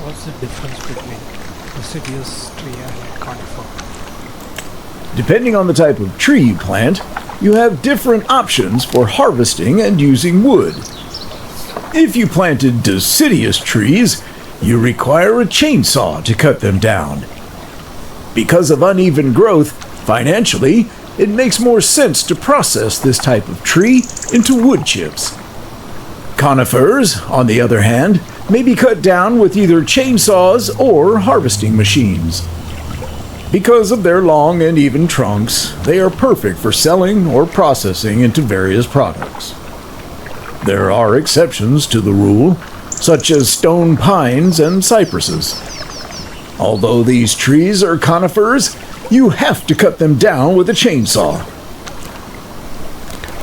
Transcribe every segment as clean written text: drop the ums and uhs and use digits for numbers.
What's the difference between deciduous tree and conifer? Depending on the type of tree you plant, you have different options for harvesting and using wood. If you planted deciduous trees, you require a chainsaw to cut them down. Because of uneven growth, financially, it makes more sense to process this type of tree into wood chips. Conifers, on the other hand, may be cut down with either chainsaws or harvesting machines. Because of their long and even trunks, they are perfect for selling or processing into various products. There are exceptions to the rule, such as stone pines and cypresses. Although these trees are conifers, you have to cut them down with a chainsaw.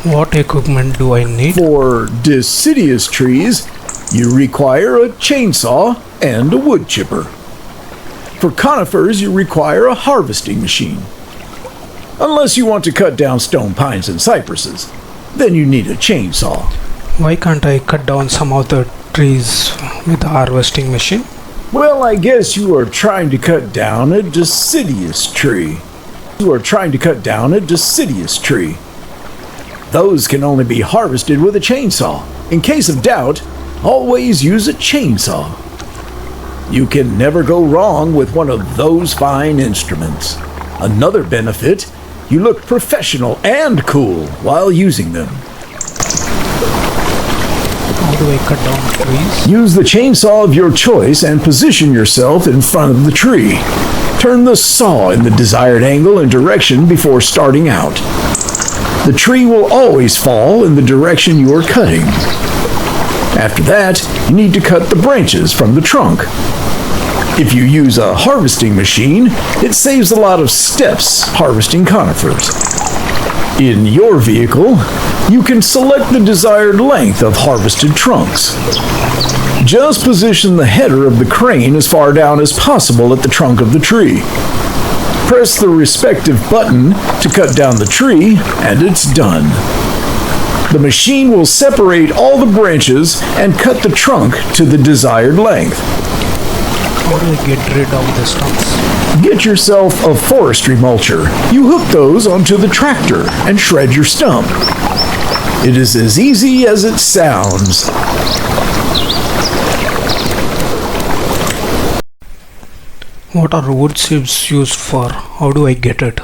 What equipment do I need? For deciduous trees, you require a chainsaw and a wood chipper. For conifers, you require a harvesting machine. Unless you want to cut down stone pines and cypresses, then you need a chainsaw. Why can't I cut down some of the trees with a harvesting machine? Well, I guess you are trying to cut down a deciduous tree. Those can only be harvested with a chainsaw. In case of doubt, always use a chainsaw. You can never go wrong with one of those fine instruments. Another benefit, you look professional and cool while using them. How do I cut down trees? Use the chainsaw of your choice and position yourself in front of the tree. Turn the saw in the desired angle and direction before starting out. The tree will always fall in the direction you are cutting. After that, you need to cut the branches from the trunk. If you use a harvesting machine, it saves a lot of steps harvesting conifers. In your vehicle, you can select the desired length of harvested trunks. Just position the header of the crane as far down as possible at the trunk of the tree. Press the respective button to cut down the tree, and it's done. The machine will separate all the branches and cut the trunk to the desired length. How do I get rid of the stumps? Get yourself a forestry mulcher. You hook those onto the tractor and shred your stump. It is as easy as it sounds. What are wood chips used for? How do I get it?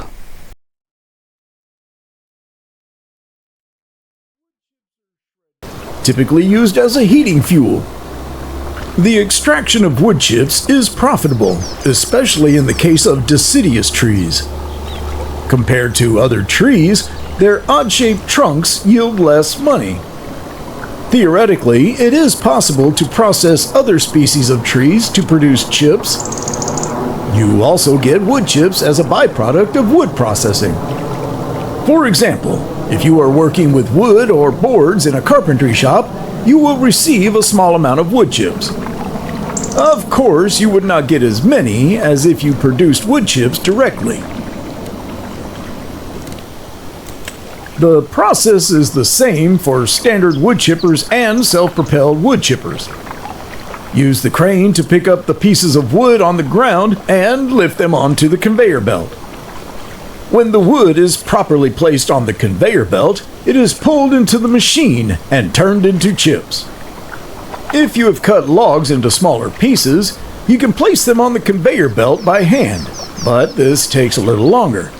Typically used as a heating fuel. The extraction of wood chips is profitable, especially in the case of deciduous trees. Compared to other trees, their odd-shaped trunks yield less money. Theoretically, it is possible to process other species of trees to produce chips. You also get wood chips as a byproduct of wood processing. For example, if you are working with wood or boards in a carpentry shop, you will receive a small amount of wood chips. Of course, you would not get as many as if you produced wood chips directly. The process is the same for standard wood chippers and self-propelled wood chippers. Use the crane to pick up the pieces of wood on the ground and lift them onto the conveyor belt. When the wood is properly placed on the conveyor belt, it is pulled into the machine and turned into chips. If you have cut logs into smaller pieces, you can place them on the conveyor belt by hand, but this takes a little longer.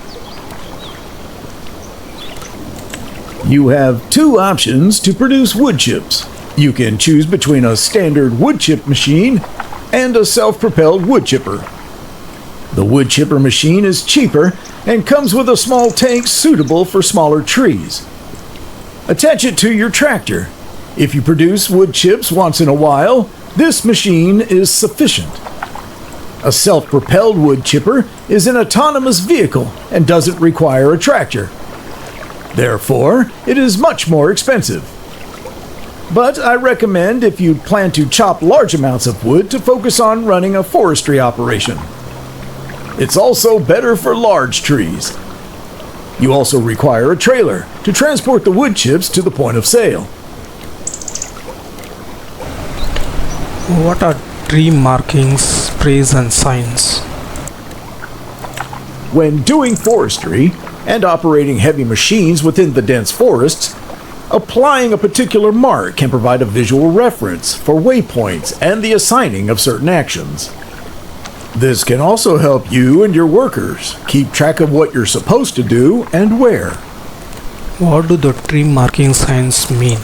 You have two options to produce wood chips. You can choose between a standard wood chip machine and a self-propelled wood chipper. The wood chipper machine is cheaper and comes with a small tank suitable for smaller trees. Attach it to your tractor. If you produce wood chips once in a while, this machine is sufficient. A self-propelled wood chipper is an autonomous vehicle and doesn't require a tractor. Therefore, it is much more expensive. But I recommend if you plan to chop large amounts of wood to focus on running a forestry operation. It's also better for large trees. You also require a trailer to transport the wood chips to the point of sale. What are tree markings, sprays and signs? When doing forestry and operating heavy machines within the dense forests, applying a particular mark can provide a visual reference for waypoints and the assigning of certain actions. This can also help you and your workers keep track of what you're supposed to do and where. What do the tree marking signs mean?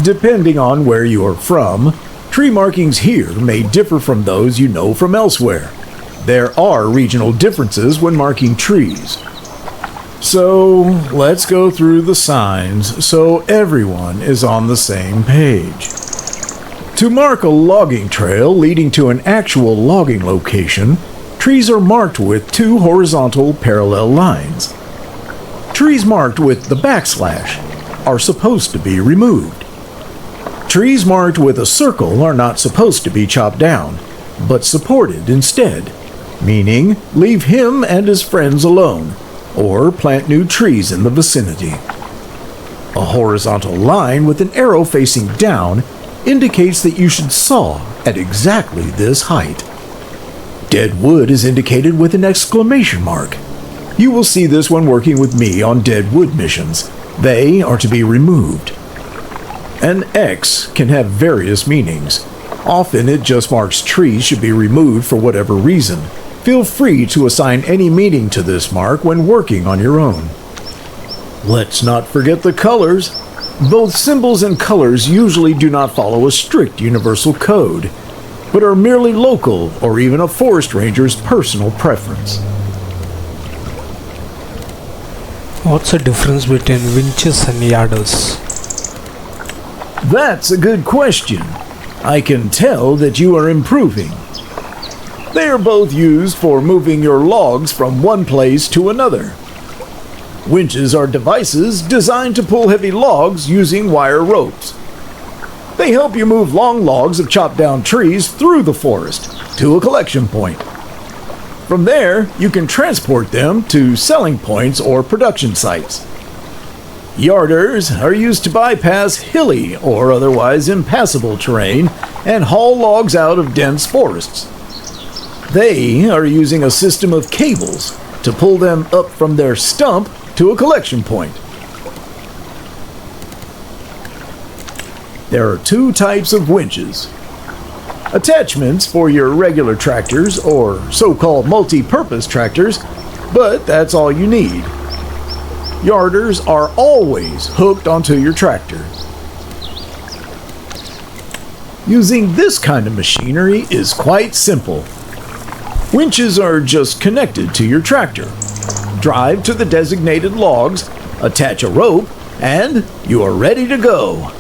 Depending on where you are from, tree markings here may differ from those you know from elsewhere. There are regional differences when marking trees. So let's go through the signs so everyone is on the same page. To mark a logging trail leading to an actual logging location, trees are marked with two horizontal parallel lines. Trees marked with the backslash are supposed to be removed. Trees marked with a circle are not supposed to be chopped down, but supported instead, meaning leave him and his friends alone, or plant new trees in the vicinity. A horizontal line with an arrow facing down indicates that you should saw at exactly this height. Dead wood is indicated with an exclamation mark. You will see this when working with me on dead wood missions. They are to be removed. An X can have various meanings. Often it just marks trees should be removed for whatever reason. Feel free to assign any meaning to this mark when working on your own. Let's not forget the colors. Both symbols and colors usually do not follow a strict universal code, but are merely local or even a forest ranger's personal preference. What's the difference between winches and yarders? That's a good question. I can tell that you are improving. They are both used for moving your logs from one place to another. Winches are devices designed to pull heavy logs using wire ropes. They help you move long logs of chopped down trees through the forest to a collection point. From there, you can transport them to selling points or production sites. Yarders are used to bypass hilly or otherwise impassable terrain and haul logs out of dense forests. They are using a system of cables to pull them up from their stump to a collection point. There are two types of winches. Attachments for your regular tractors or so-called multi-purpose tractors, but that's all you need. Yarders are always hooked onto your tractor. Using this kind of machinery is quite simple. Winches are just connected to your tractor. Drive to the designated logs, attach a rope, and you are ready to go.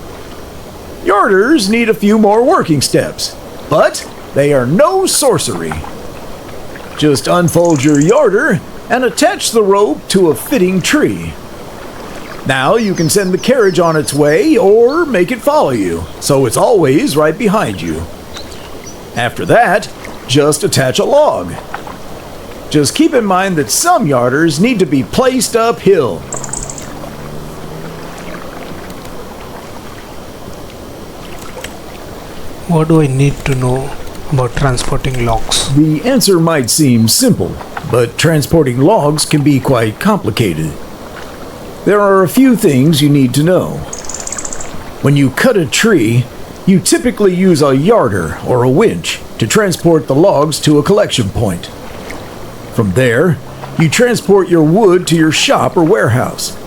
Yarders need a few more working steps, but they are no sorcery. Just unfold your yarder and attach the rope to a fitting tree. Now you can send the carriage on its way or make it follow you, so it's always right behind you. After that, just attach a log. Just keep in mind that some yarders need to be placed uphill. What do I need to know about transporting logs? The answer might seem simple, but transporting logs can be quite complicated. There are a few things you need to know. When you cut a tree, you typically use a yarder or a winch to transport the logs to a collection point. From there, you transport your wood to your shop or warehouse.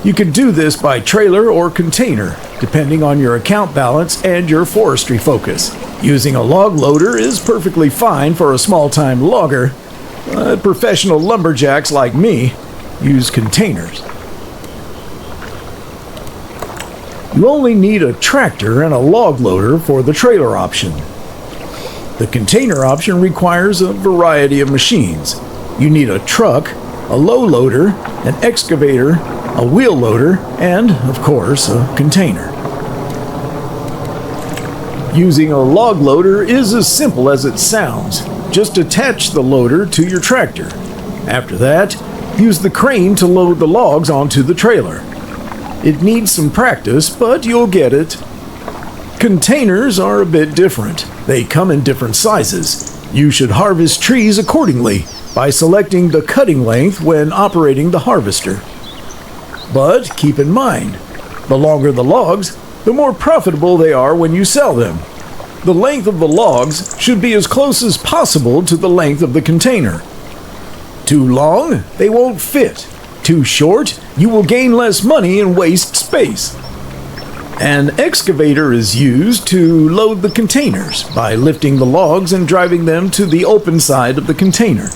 You can do this by trailer or container, depending on your account balance and your forestry focus. Using a log loader is perfectly fine for a small-time logger, but professional lumberjacks like me use containers. You only need a tractor and a log loader for the trailer option. The container option requires a variety of machines. You need a truck, a low loader, an excavator, a wheel loader, and, of course, a container. Using a log loader is as simple as it sounds. Just attach the loader to your tractor. After that, use the crane to load the logs onto the trailer. It needs some practice, but you'll get it. Containers are a bit different. They come in different sizes. You should harvest trees accordingly by selecting the cutting length when operating the harvester. But keep in mind, the longer the logs, the more profitable they are when you sell them. The length of the logs should be as close as possible to the length of the container. Too long, they won't fit. Too short, you will gain less money and waste space. An excavator is used to load the containers by lifting the logs and driving them to the open side of the container.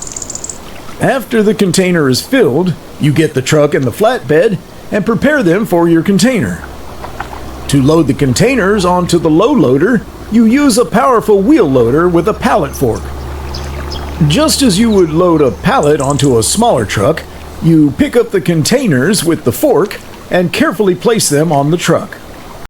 After the container is filled, you get the truck and the flatbed and prepare them for your container. To load the containers onto the low loader, you use a powerful wheel loader with a pallet fork. Just as you would load a pallet onto a smaller truck, you pick up the containers with the fork and carefully place them on the truck.